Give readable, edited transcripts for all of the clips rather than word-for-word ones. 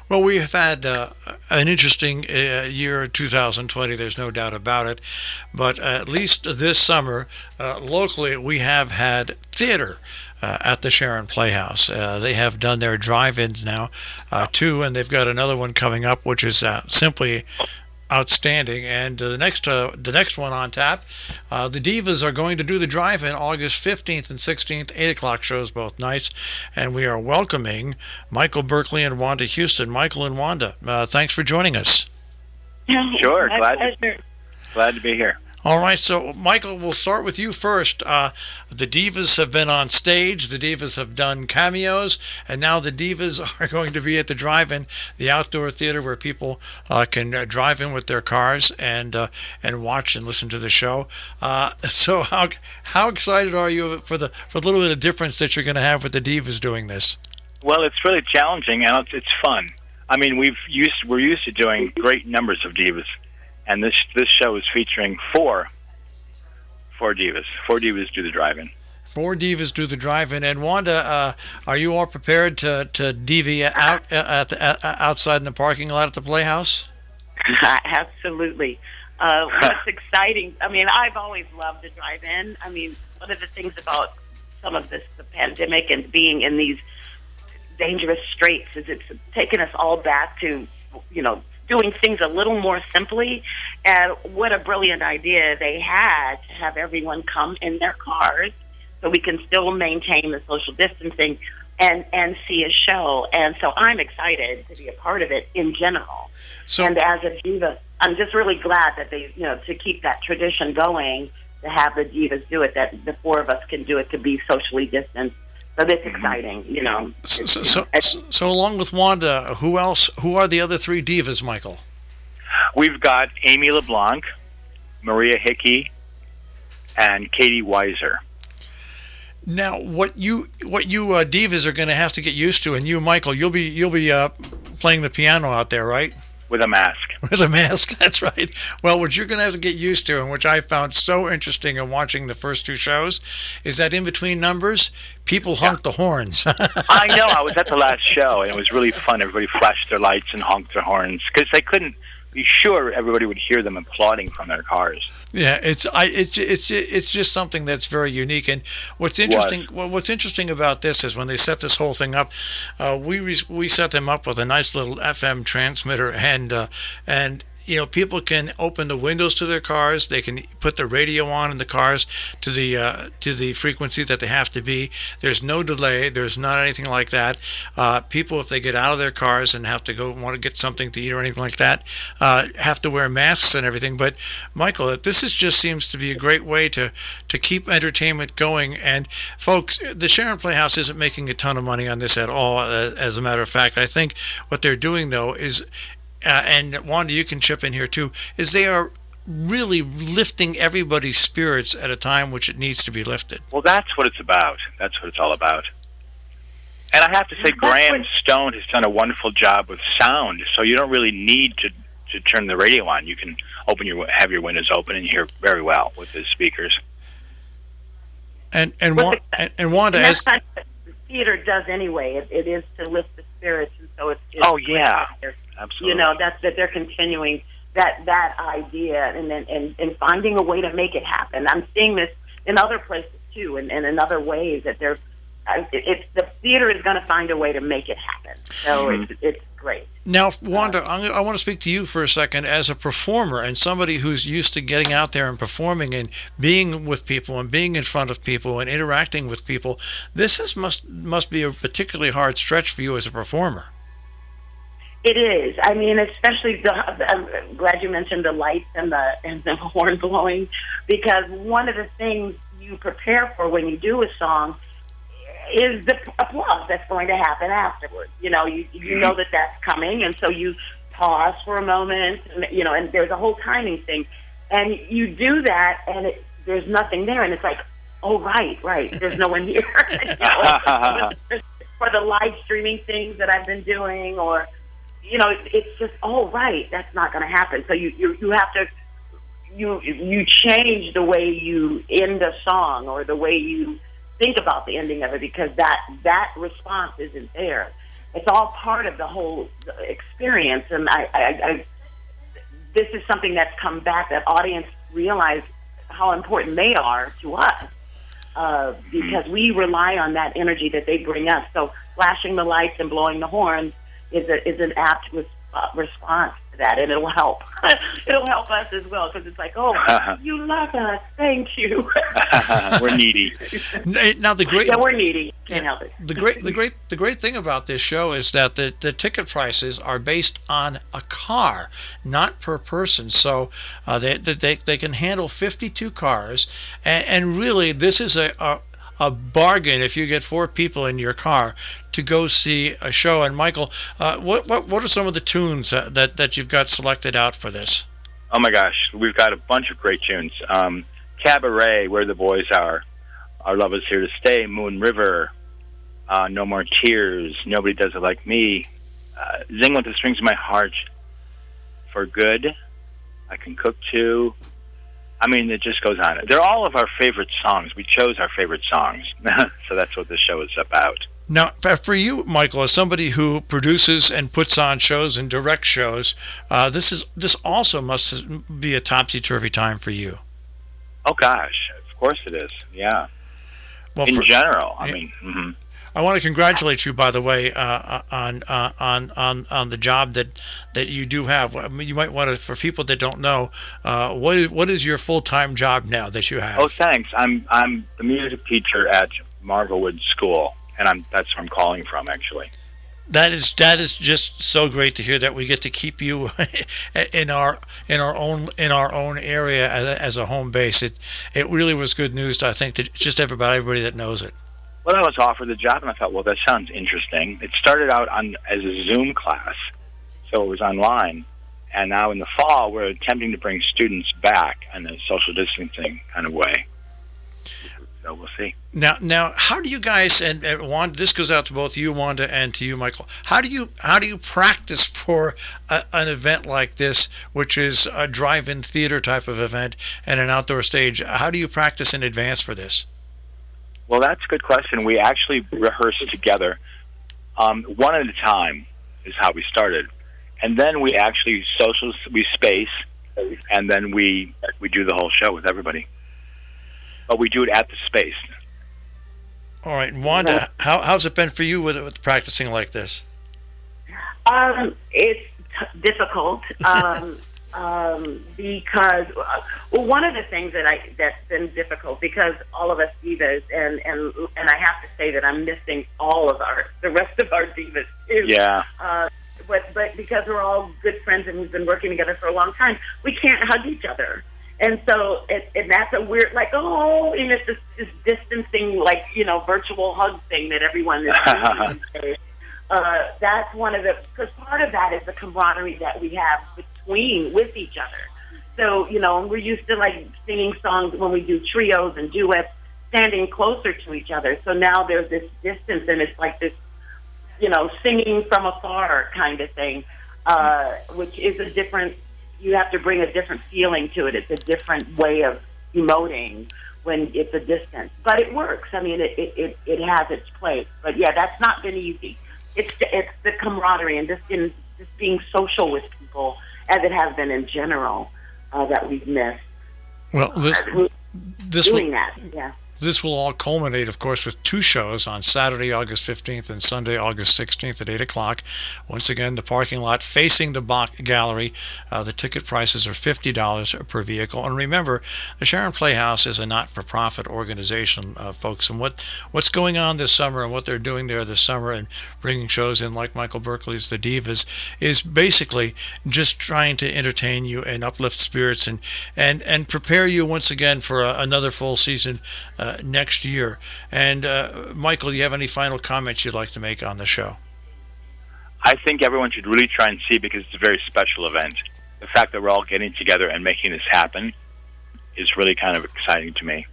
Well, we have had an interesting year, 2020. There's no doubt about it. But at least this summer, locally, we have had theater at the Sharon Playhouse. They have done their drive-ins now, too, and they've got another one coming up, which is simply outstanding. And the next one on tap, the Divas are going to do the drive-in August 15th and 16th, 8 o'clock shows both nights. And we are welcoming Michael Berkeley and Wanda Houston. Michael and Wanda, thanks for joining us. Sure, glad to be here. All right, so Michael, we'll start with you first. The Divas have been on stage, the Divas have done cameos, and now the Divas are going to be at the drive-in, the outdoor theater where people can drive in with their cars and watch and listen to the show. So how excited are you for the little bit of difference that you're going to have with the Divas doing this? Well, it's really challenging and it's fun. I mean, we're used to doing great numbers of Divas. And this show is featuring four divas. Four divas do the drive-in. Four divas do the drive-in. And Wanda, are you all prepared to divvy out outside in the parking lot at the Playhouse? Absolutely. What's exciting? I mean, I've always loved the drive-in. I mean, one of the things about some of the pandemic and being in these dangerous straits is it's taken us all back to, doing things a little more simply. And what a brilliant idea they had to have everyone come in their cars so we can still maintain the social distancing and see a show. And so I'm excited to be a part of it in general. And as a diva, I'm just really glad that they, to keep that tradition going, to have the divas do it, that the four of us can do it, to be socially distanced. So that's exciting, So along with Wanda, who are the other three divas, Michael? We've got Amy LeBlanc, Maria HICKEY, and Katie WEISER. Now, what you divas are going to have to get used to, and you, Michael, you'll be playing the piano out there, right? With a mask. With a mask, that's right. Well, what you're going to have to get used to, and which I found so interesting in watching the first two shows, is that in between numbers, people honk the horns. I know. I was at the last show, and it was really fun. Everybody flashed their lights and honked their horns because they couldn't be sure everybody would hear them applauding from their cars. Yeah, it's just something that's very unique. And what's interesting about this is when they set this whole thing up, we set them up with a nice little FM transmitter, and people can open the windows to their cars. They can put the radio on in the cars to the frequency that they have to be. There's no delay. There's not anything like that. People, if they get out of their cars and have to go want to get something to eat or anything like that, have to wear masks and everything. But Michael, this just seems to be a great way to keep entertainment going. And folks, the Sharon Playhouse isn't making a ton of money on this at all. As a matter of fact, I think what they're doing though is, and Wanda, you can chip in here too, is they are really lifting everybody's spirits at a time which it needs to be lifted. Well, that's what it's about. That's what it's all about. And I have to say, Graham Stone has done a wonderful job with sound, so you don't really need to turn the radio on. You can have your windows open and hear very well with the speakers. And Wanda, as the theater does anyway, it is to lift the spirits, and so it's yeah. Absolutely. That they're continuing that idea and finding a way to make it happen. I'm seeing this in other places too, and in other ways that the theater is going to find a way to make it happen. So it's great. Now, Wanda, I want to speak to you for a second as a performer and somebody who's used to getting out there and performing and being with people and being in front of people and interacting with people. This must be a particularly hard stretch for you as a performer. It is. I mean, especially I'm glad you mentioned the lights and the horn blowing, because one of the things you prepare for when you do a song is the applause that's going to happen afterwards. You know that that's coming, and so you pause for a moment, and there's a whole timing thing, and you do that, and there's nothing there, and it's like, oh, right, there's no one here. For the live streaming things that I've been doing, or it's just, oh, right, that's not going to happen. So you have to you change the way you end a song or the way you think about the ending of it, because that response isn't there. it's all part of the whole experience. And this is something that's come back, that audience realize how important they are to us, because we rely on that energy that they bring us. So flashing the lights and blowing the horns is an apt response to that, and it'll help. It'll help us as well, because it's like, oh, you love us, thank you. We're needy. Now we're needy. Can't help it. The great thing about this show is that the ticket prices are based on a car, not per person. So they can handle 52 cars, and really this is a bargain if you get 4 people in your car to go see a show. And Michael, what are some of the tunes that you've got selected out for this? Oh my gosh, we've got a bunch of great tunes. Cabaret, Where the Boys Are, Our Love Is Here to Stay, Moon River, No More Tears, Nobody Does It Like Me, Zing with the Strings of My Heart, For Good, I Can Cook Too. I mean, it just goes on. They're all of our favorite songs. We chose our favorite songs. So that's what this show is about. Now, for you, Michael, as somebody who produces and puts on shows and directs shows, this also must be a topsy-turvy time for you. Oh, gosh. Of course it is. Yeah. Well, in general, I mean... Mm-hmm. I want to congratulate you, by the way, on the job that you do have. I mean, you might want to, for people that don't know, what is your full-time job now that you have? Oh, thanks. I'm the music teacher at Marvelwood School, and that's where I'm calling from, actually. That is just so great to hear that we get to keep you in our own area as a home base. It really was good news, I think, to just everybody that knows it. Well, I was offered the job, and I thought, well, that sounds interesting. It started out as a Zoom class, so it was online. And now in the fall, we're attempting to bring students back in a social distancing kind of way. So we'll see. Now, how do you guys, and Wanda, this goes out to both you, Wanda, and to you, Michael. How do you practice for an event like this, which is a drive-in theater type of event and an outdoor stage? How do you practice in advance for this? Well, that's a good question. We actually rehearse together. One at a time is how we started. And then we actually we space, and then we do the whole show with everybody. But we do it at the space. All right. Wanda, how's it been for you with practicing like this? It's difficult. Because one of the things that's been difficult, because all of us divas, and I have to say that I'm missing all of the rest of our divas too. Yeah. But because we're all good friends and we've been working together for a long time, we can't hug each other, and so and that's a weird, like, and it's this distancing, like, virtual hug thing that everyone is doing. That's one of because part of that is the camaraderie that we have with each other. So, we're used to, like, singing songs when we do trios and duets, standing closer to each other. So now there's this distance, and it's like this, singing from afar kind of thing, which is a different, you have to bring a different feeling to it. It's a different way of emoting when it's a distance. But it works. I mean, it has its place. But, yeah, that's not been easy. It's the camaraderie and just being social with people, as it has been in general, that we've missed. Well, this will all culminate, of course, with 2 shows on Saturday, August 15th and Sunday, August 16th at 8 o'clock. Once again, the parking lot facing the BOK Gallery. The ticket prices are $50 per vehicle. And remember, the Sharon Playhouse is a not-for-profit organization, folks. And what's going on this summer and what they're doing there this summer and bringing shows in like Michael Berkeley's The Divas is basically just trying to entertain you and uplift spirits and prepare you once again for another full season next year. And Michael, do you have any final comments you'd like to make on the show? I think everyone should really try and see, because it's a very special event. The fact that we're all getting together and making this happen is really kind of exciting to me.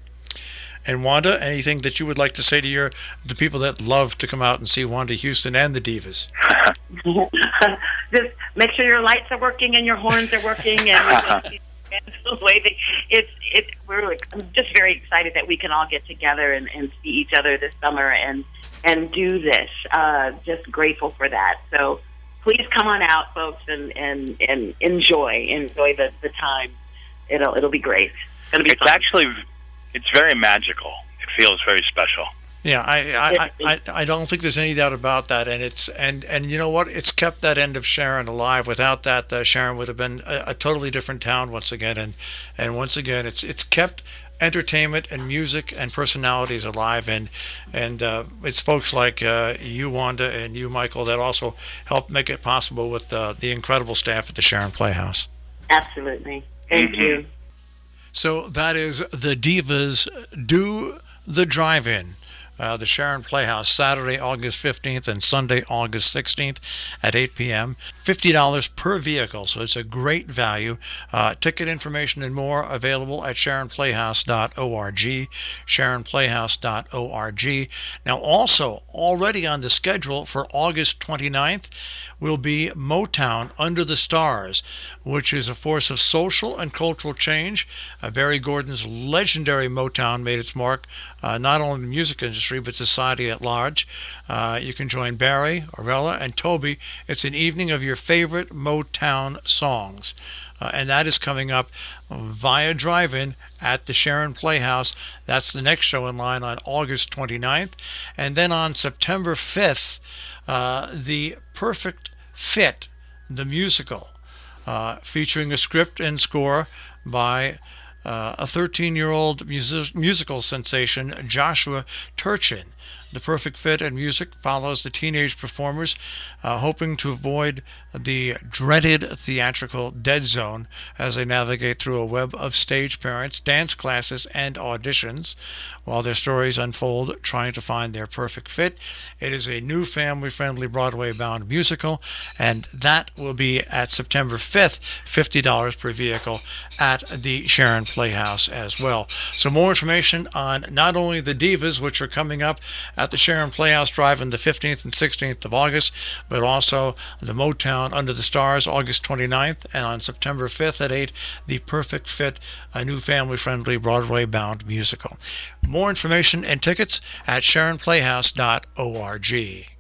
And Wanda, anything that you would like to say to the people that love to come out and see Wanda Houston and the Divas? Just make sure your lights are working and your horns are working and waving. I'm just very excited that we can all get together and see each other this summer and and do this. Just grateful for that. So please come on out, folks, and enjoy the time. It'll be great. It's fun. Actually, it's very magical. It feels very special. Yeah, I don't think there's any doubt about that, and you know what? It's kept that end of Sharon alive. Without that, Sharon would have been a totally different town once again, and once again, it's kept entertainment and music and personalities alive, and it's folks like you, Wanda, and you, Michael, that also helped make it possible with the incredible staff at the Sharon Playhouse. Absolutely, thank you. So that is the Divas Do the Drive-In. The Sharon Playhouse, Saturday, August 15th and Sunday, August 16th at 8 p.m. $50 per vehicle, so it's a great value. Ticket information and more available at sharonplayhouse.org, sharonplayhouse.org. Now, also, already on the schedule for August 29th will be Motown Under the Stars, which is a force of social and cultural change. Barry Gordon's legendary Motown made its mark not only in the music industry, but society at large. You can join Barry, Orella, and Toby. It's an evening of your favorite Motown songs. And that is coming up via drive-in at the Sharon Playhouse. That's the next show in line on August 29th. And then on September 5th, The Perfect Fit, the musical, featuring a script and score by a 13-year-old musical sensation, Joshua Turchin. The Perfect Fit and music follows the teenage performers hoping to avoid the dreaded theatrical dead zone as they navigate through a web of stage parents, dance classes, and auditions while their stories unfold trying to find their perfect fit. It is a new family-friendly Broadway-bound musical, and that will be at September 5th, $50 per vehicle at the Sharon Playhouse as well. So more information on not only the Divas, which are coming up at the Sharon Playhouse Drive-In the 15th and 16th of August, but also the Motown Under the Stars, August 29th, and on September 5th at 8, The Perfect Fit, a new family-friendly Broadway-bound musical. More information and tickets at sharonplayhouse.org.